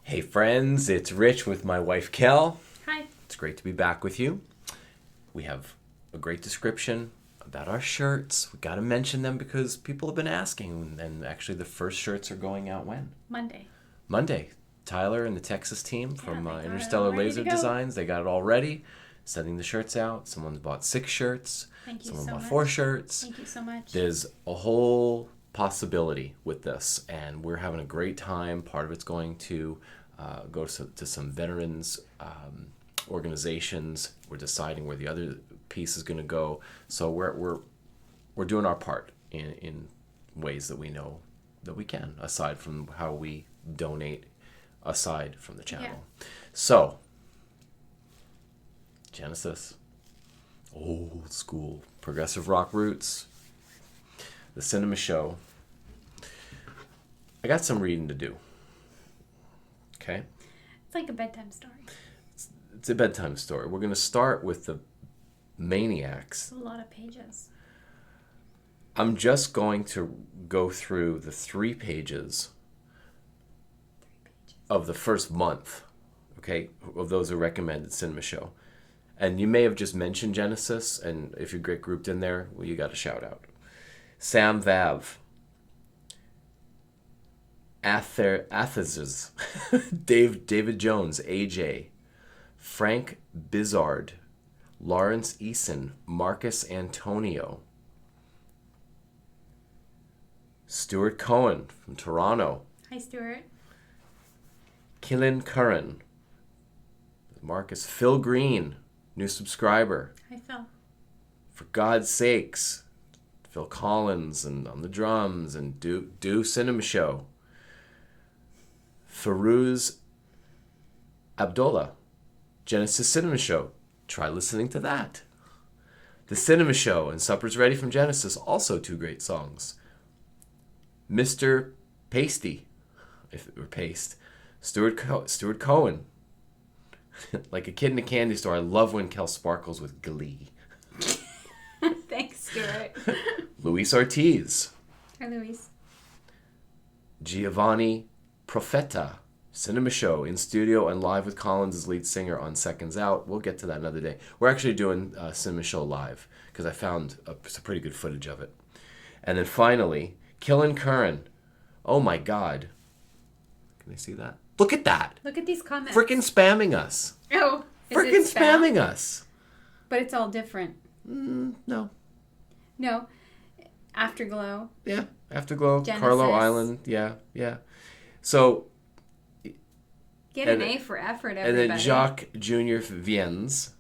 Hey friends, it's Rich with my wife Kel. Hi. It's great to be back with you. We have a great description about our shirts. We got to mention them because people have been asking, and actually the first shirts are going out when? Monday. Tyler and the Texas team from they got it Interstellar all ready Laser to go. Designs, they got it all ready, sending the shirts out. Someone's bought 6 shirts. Thank you Someone so bought much. 4 shirts. Thank you so much. There's a whole possibility with this, and we're having a great time. Part of it's going to go to some veterans organizations. We're deciding where the other piece is going to go. So we're doing our part in ways that we know that we can, aside from how we donate aside from the channel. Yeah. So Genesis, old school progressive rock roots, the cinema show. I got some reading to do. Okay? It's like a bedtime story. It's a bedtime story. We're going to start with the Maniacs. It's a lot of pages. I'm just going to go through the 3 pages of the first month, okay, of those who recommended cinema show. And you may have just mentioned Genesis, and if you get grouped in there, well, you got a shout out. Sam Vav, Athazes, David Jones, AJ, Frank Bizzard, Lawrence Eason, Marcus Antonio, Stuart Cohen from Toronto, Hi, Stuart. Killen Curran, Marcus, Phil Green, new subscriber. Hi, Phil. For God's sakes, Phil Collins and on the drums and do Cinema Show. Firuz Abdullah, Genesis Cinema Show. Try listening to that. The Cinema Show and Supper's Ready from Genesis, also 2 great songs. Mr. Pasty, if it were paste. Stuart Cohen. Like a kid in a candy store, I love when Kel sparkles with glee. Thanks, Stuart. Luis Ortiz. Hi, Luis. Giovanni Profeta, Cinema Show, in studio and live with Collins as lead singer on Seconds Out. We'll get to that another day. We're actually doing Cinema Show live because I found some pretty good footage of it. And then finally, Killen Curran. Oh my God. Can they see that? Look at that. Look at these comments. Frickin' spamming us. Oh, is Frickin' it spam? spamming us. But it's all different. No. No. Afterglow. Yeah. Afterglow, Genesis. Carlo Island. Yeah. So, Get And- an A for effort, and everybody. then Jacques Junior Viens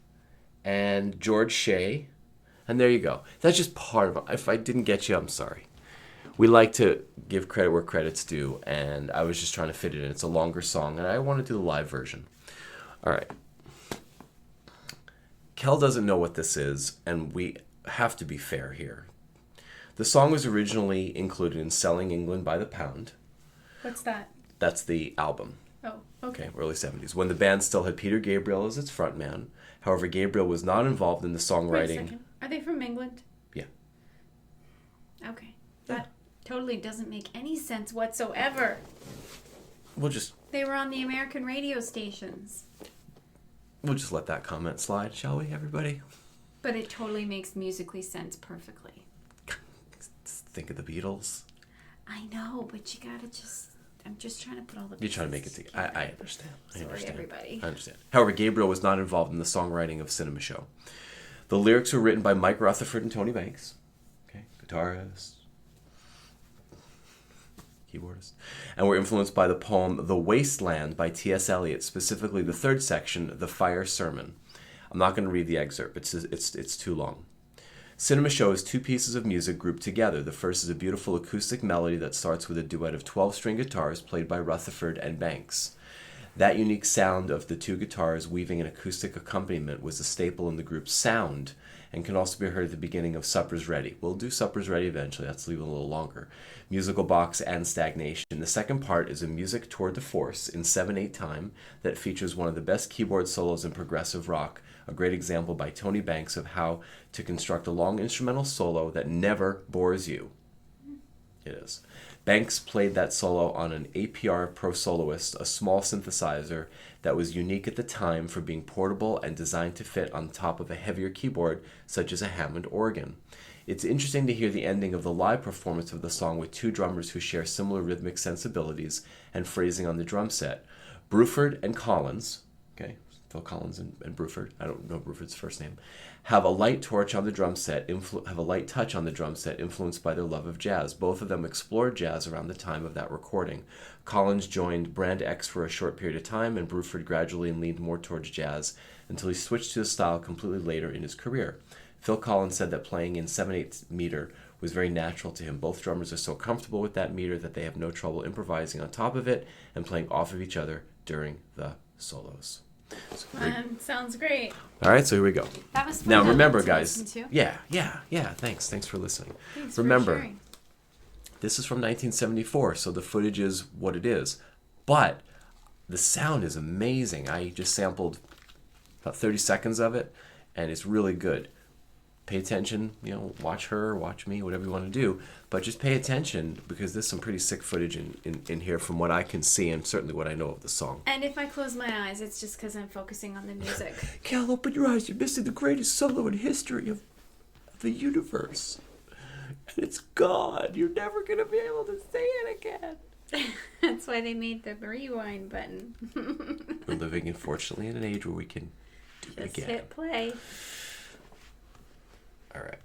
and George Shea. And there you go. That's just part of it. If I didn't get you, I'm sorry. We like to give credit where credit's due, and I was just trying to fit it in. It's a longer song, and I want to do the live version. All right. Kel doesn't know what this is, and we have to be fair here. The song was originally included in Selling England by the Pound. What's that? That's the album. Oh, okay. Okay, early 70s, when the band still had Peter Gabriel as its frontman. However, Gabriel was not involved in the Wait a songwriting. second. Are they from England? Yeah. Okay. That totally doesn't make any sense whatsoever. We'll just They were on the American radio stations. let that comment slide, shall we, everybody? But it totally makes musically sense perfectly. Think of the Beatles. I know, but you gotta I'm just trying to put all the You're trying to make it pieces together. I understand. I Sorry, understand. everybody. I understand. However, Gabriel was not involved in the songwriting of Cinema Show. The lyrics were written by Mike Rutherford and Tony Banks. Okay, guitarist, keyboardist, and were influenced by the poem "The Wasteland" by T.S. Eliot, specifically the 3rd section, "The Fire Sermon." I'm not going to read the excerpt. It's too long. Cinema Show is 2 pieces of music grouped together. The first is a beautiful acoustic melody that starts with a duet of 12-string guitars played by Rutherford and Banks. That unique sound of the 2 guitars weaving an acoustic accompaniment was a staple in the group's sound and can also be heard at the beginning of Supper's Ready. We'll do Supper's Ready eventually. Let's leave it a little longer. Musical Box and Stagnation. The second part is a music tour de force in 7/8 time that features one of the best keyboard solos in progressive rock, a great example by Tony Banks of how to construct a long instrumental solo that never bores you. It is. Banks played that solo on an APR Pro Soloist, a small synthesizer that was unique at the time for being portable and designed to fit on top of a heavier keyboard such as a Hammond organ. It's interesting to hear the ending of the live performance of the song with two drummers who share similar rhythmic sensibilities and phrasing on the drum set. Bruford and Collins, okay, Phil Collins and Bruford, I don't know Bruford's first name, have a light touch on the drum set, influenced by their love of jazz. Both of them explored jazz around the time of that recording. Collins joined Brand X for a short period of time, and Bruford gradually leaned more towards jazz until he switched to the style completely later in his career. Phil Collins said that playing in 7/8 meter was very natural to him. Both drummers are so comfortable with that meter that they have no trouble improvising on top of it and playing off of each other during the solos. So sounds great. all right, so here we go. That was fun. Now to remember, listen guys. to. Yeah. Thanks for listening. Thanks for Remember, sharing. this is from 1974, so the footage is what it is. But the sound is amazing. I just sampled about 30 seconds of it, and it's really good. Pay attention, watch her, watch me, whatever you want to do. But just pay attention because there's some pretty sick footage in here from what I can see and certainly what I know of the song. And if I close my eyes, it's just because I'm focusing on the music. Kel, open your eyes. You're missing the greatest solo in history of the universe. And it's gone. You're never going to be able to say it again. That's why they made the rewind button. We're living, unfortunately, in an age where we can do it Just again. hit play. All right.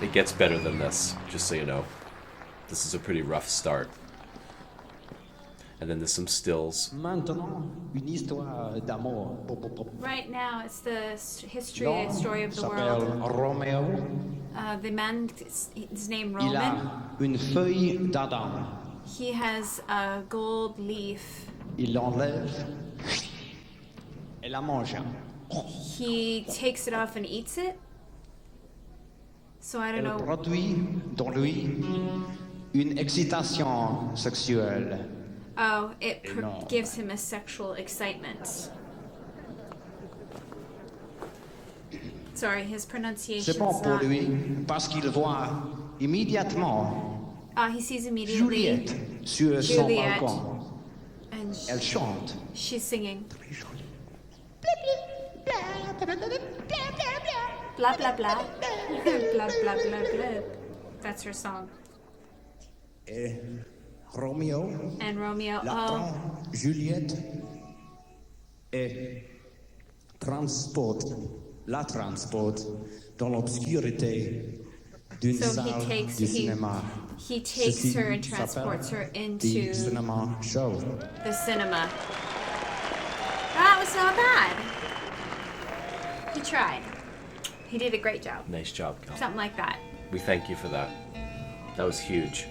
It gets better than this, just so you know. This is a pretty rough start. And then there's some stills. Maintenant, une histoire d'amour. Right now, it's the story of the s'appelle world. Roméo. The man is named Il Roman. a une feuille d'Adam. He has a gold leaf. Il l'enlève et la mange. He takes it off and eats it. So I don't Elle know. produit dans lui une excitation sexuelle. Oh, it Énorme. gives him a sexual excitement. Sorry, his C'est pronunciation's bon pour not. lui parce qu'il voit immédiatement He sees immediately Juliette sur son Juliette. balcon. and Elle chante. she's singing. Blah blah blah. Blah blah blah blah. That's her song. Et Roméo And Romeo. la Oh, prend Juliette et la transporte dans l'obscurité d'une So he salle takes- du he- cinéma. he takes Ceci her and transports her s'appelle into the cinema show. the cinema. That was not bad. He tried. He did a great job. Nice job, Kel. Something like that. We thank you for that. That was huge.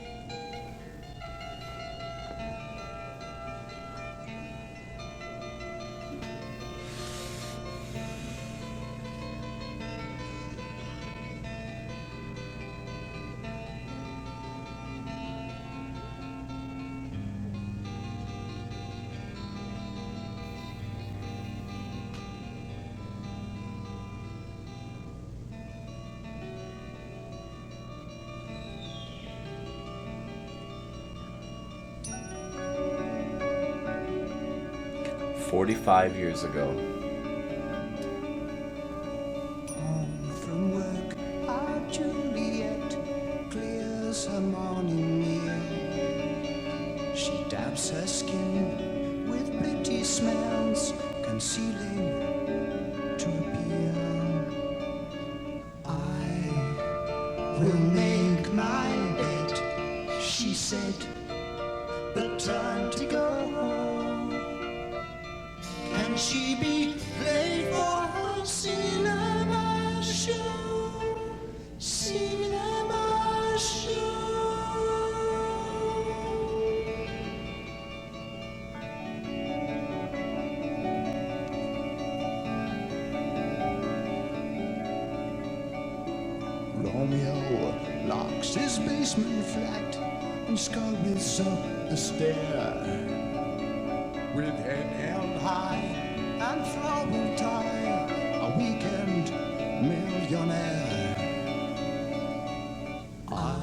"45 years ago." Home from work, our Juliet clears her morning meal. She dabs her skin with pretty smells, concealing to appeal. I will make my bed, she said, but time to go. Can she be late for her cinema show? Cinema show. Romeo locks his basement flat and scurries up the stair. With head held high and flower tie, a weekend millionaire. I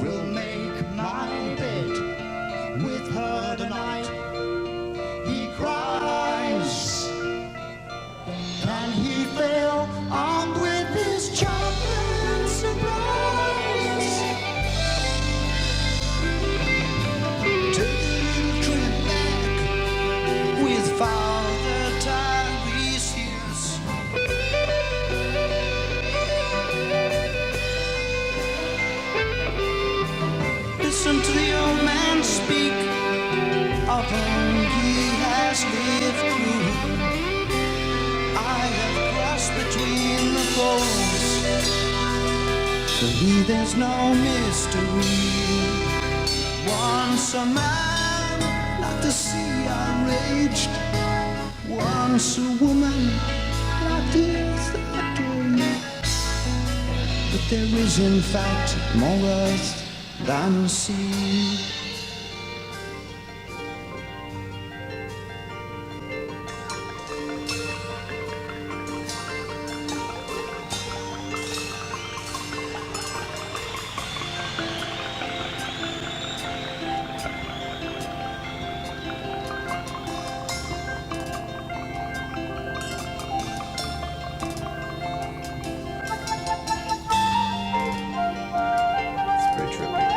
will make my bed with her tonight. He cries. Can he fail armed with his chocolate surprise? Take a little trip back with Father Tiresias. Listen to the old man speak of all he has lived through. I have crossed between the poles. To me there's no mystery. Once a man, like the sea I raged. Once a woman, like the earth I gave. But there is in fact more earth than sea. It's pretty trippy.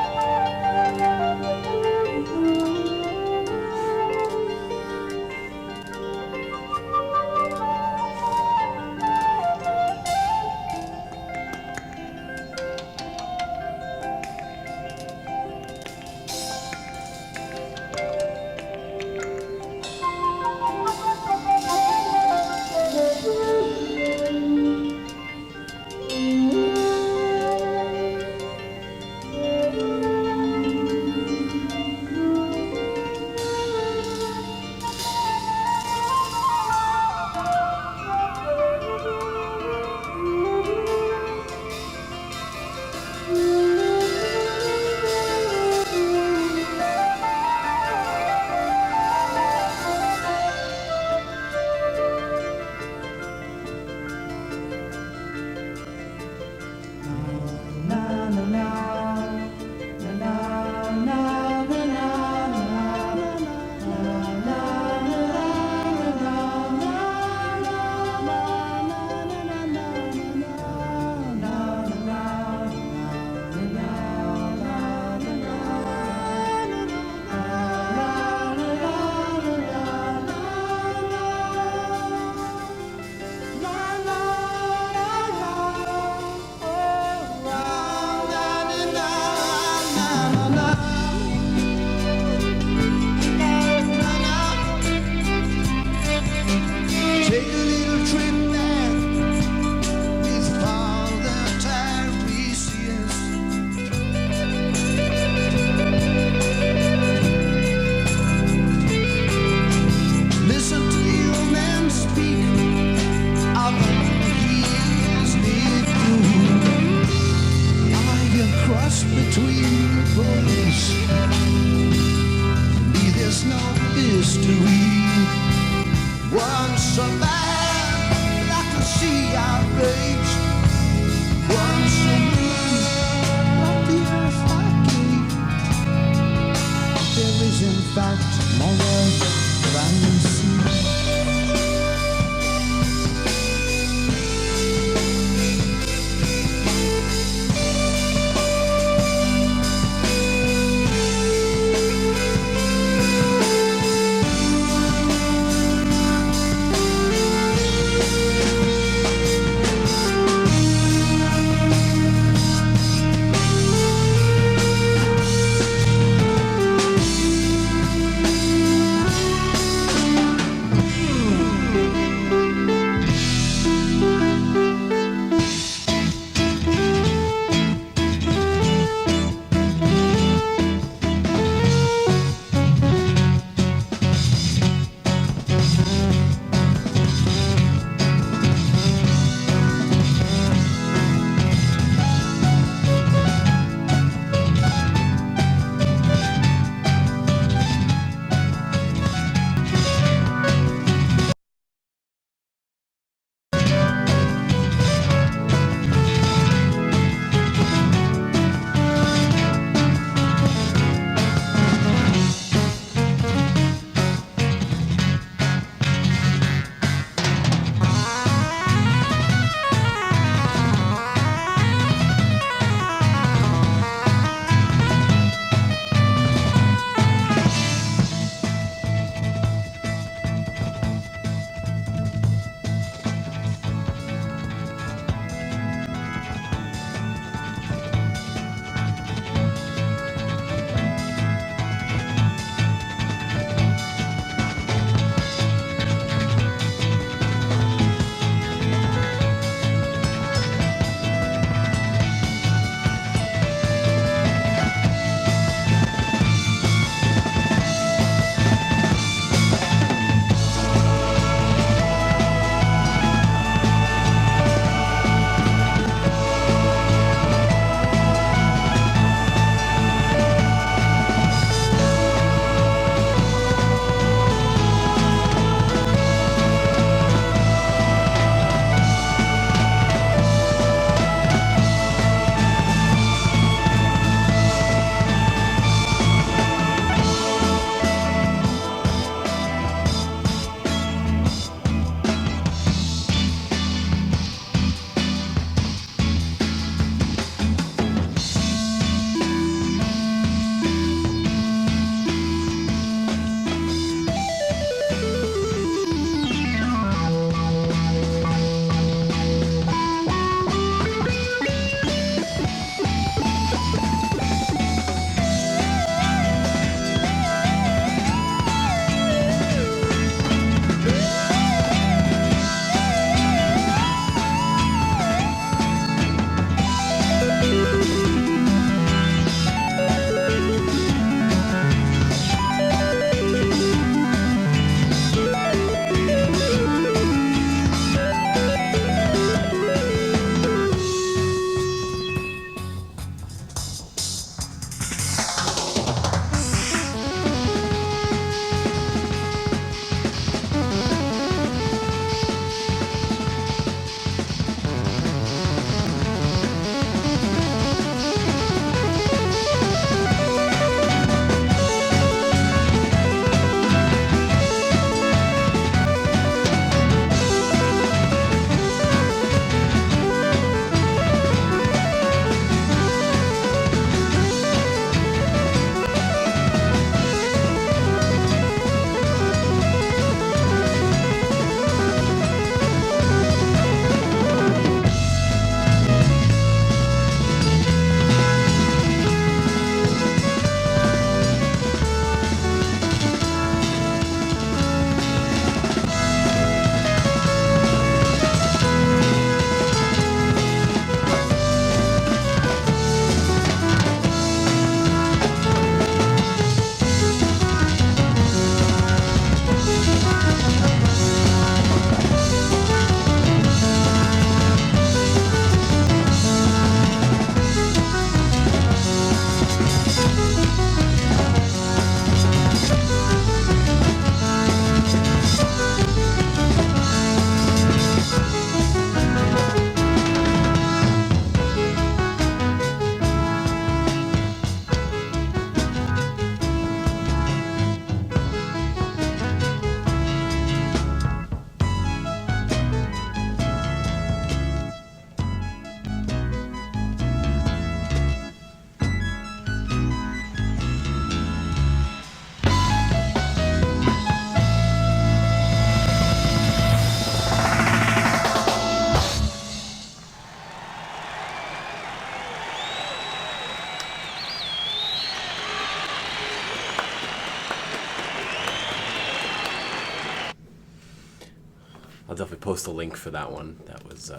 definitely post a link for that one. That was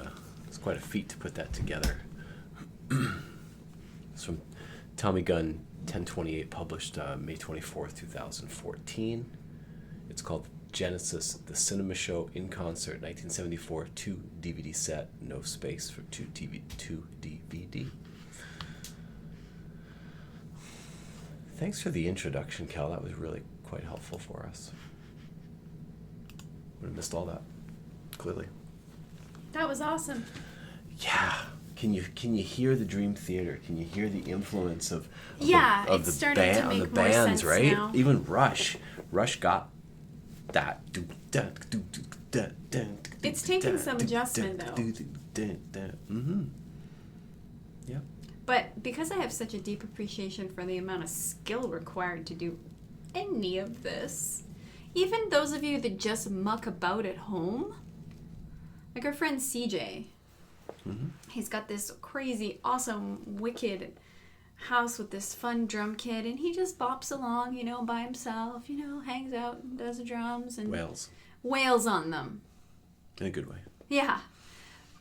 it's quite a feat to put that together. It's from Tommy Gunn 1028, published May 24th, 2014. It's called Genesis, the Cinema Show in Concert, 1974, 2 DVD set, no space for 2 DVD. Thanks for the introduction, Kel. That was really quite helpful for us. Would have missed all that, clearly. That was awesome. Yeah. Can you hear the Dream Theater? Can you hear the influence of it's the starting to make on the more bands, sense right? now. Even Rush got that. It's taking some adjustment, though. Mm-hmm. Yeah. But because I have such a deep appreciation for the amount of skill required to do any of this, even those of you that just muck about at home, like our friend CJ, he's got this crazy, awesome, wicked house with this fun drum kit, and he just bops along, by himself, hangs out and does the drums and wails on them. In a good way. Yeah.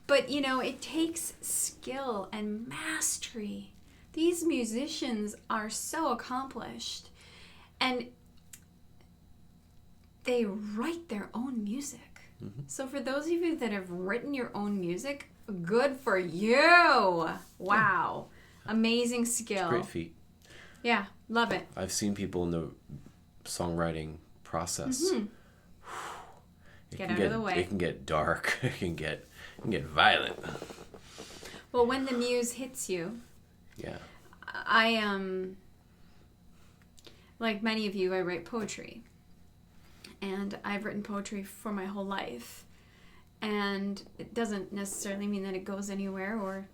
But, it takes skill and mastery. These musicians are so accomplished. And they write their own music. Mm-hmm. So for those of you that have written your own music, good for you. Wow. Amazing skill. It's a great feat. Yeah, love it. I've seen people in the songwriting process. Mm-hmm. Get out of the way. It can get dark. It can get violent. Well, when the muse hits you, yeah, I like many of you, I write poetry, and I've written poetry for my whole life, and it doesn't necessarily mean that it goes anywhere or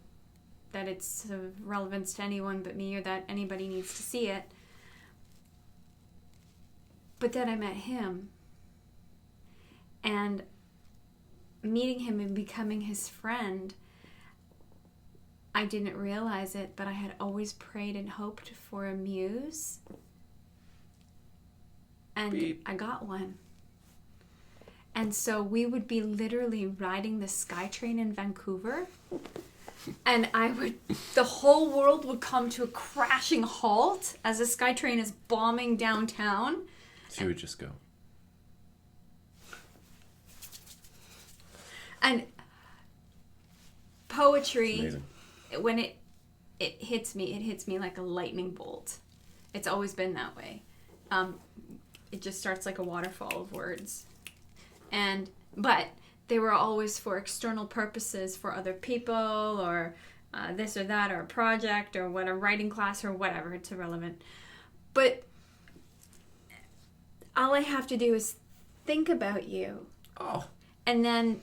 that it's of relevance to anyone but me or that anybody needs to see it. But then I met him, and meeting him and becoming his friend, I didn't realize it, but I had always prayed and hoped for a muse. And Beep. I got one. And so we would be literally riding the SkyTrain in Vancouver, and the whole world would come to a crashing halt as the SkyTrain is bombing downtown. So you would just go. And poetry, Amazing. when it hits me like a lightning bolt. It's always been that way. It just starts like a waterfall of words. But they were always for external purposes, for other people, or this or that, or a project, or what, a writing class, or whatever. It's irrelevant. But all I have to do is think about you. Oh. And then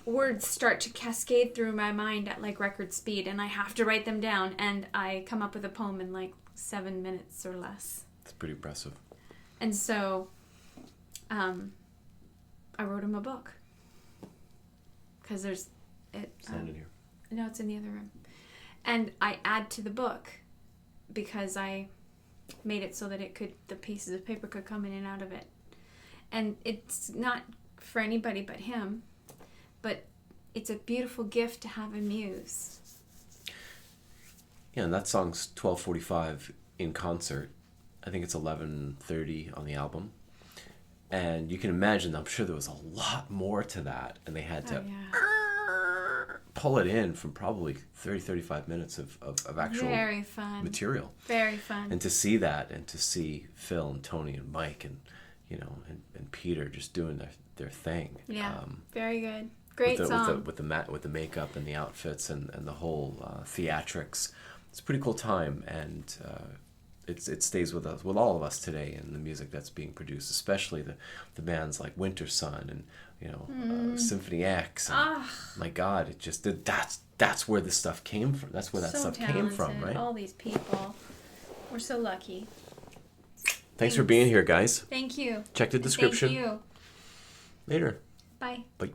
words start to cascade through my mind at like record speed, and I have to write them down, and I come up with a poem in like 7 minutes or less. It's pretty impressive. And so I wrote him a book, because there's it. It's not in here. No, it's in the other room. And I add to the book because I made it so that the pieces of paper could come in and out of it. And it's not for anybody but him, but it's a beautiful gift to have a muse. Yeah, and that song's 12:45 in concert. I think it's 11:30 on the album. And you can imagine, I'm sure there was a lot more to that, and they had to pull it in from probably 35 minutes of actual Very fun. material. Very fun. And to see that, and to see Phil and Tony and Mike and and Peter just doing their thing. Yeah, very good. Great song. With the makeup and the outfits and the whole theatrics. It's a pretty cool time, and it stays with us, with all of us today, in the music that's being produced, especially the bands like Winter Sun and Symphony X. And, my God, it just that's where this stuff came from. That's where that so stuff talented. came from, right? All these people, we're so lucky. Thanks for being here, guys. Thank you. Check the description. Thank you. Later. Bye. Bye.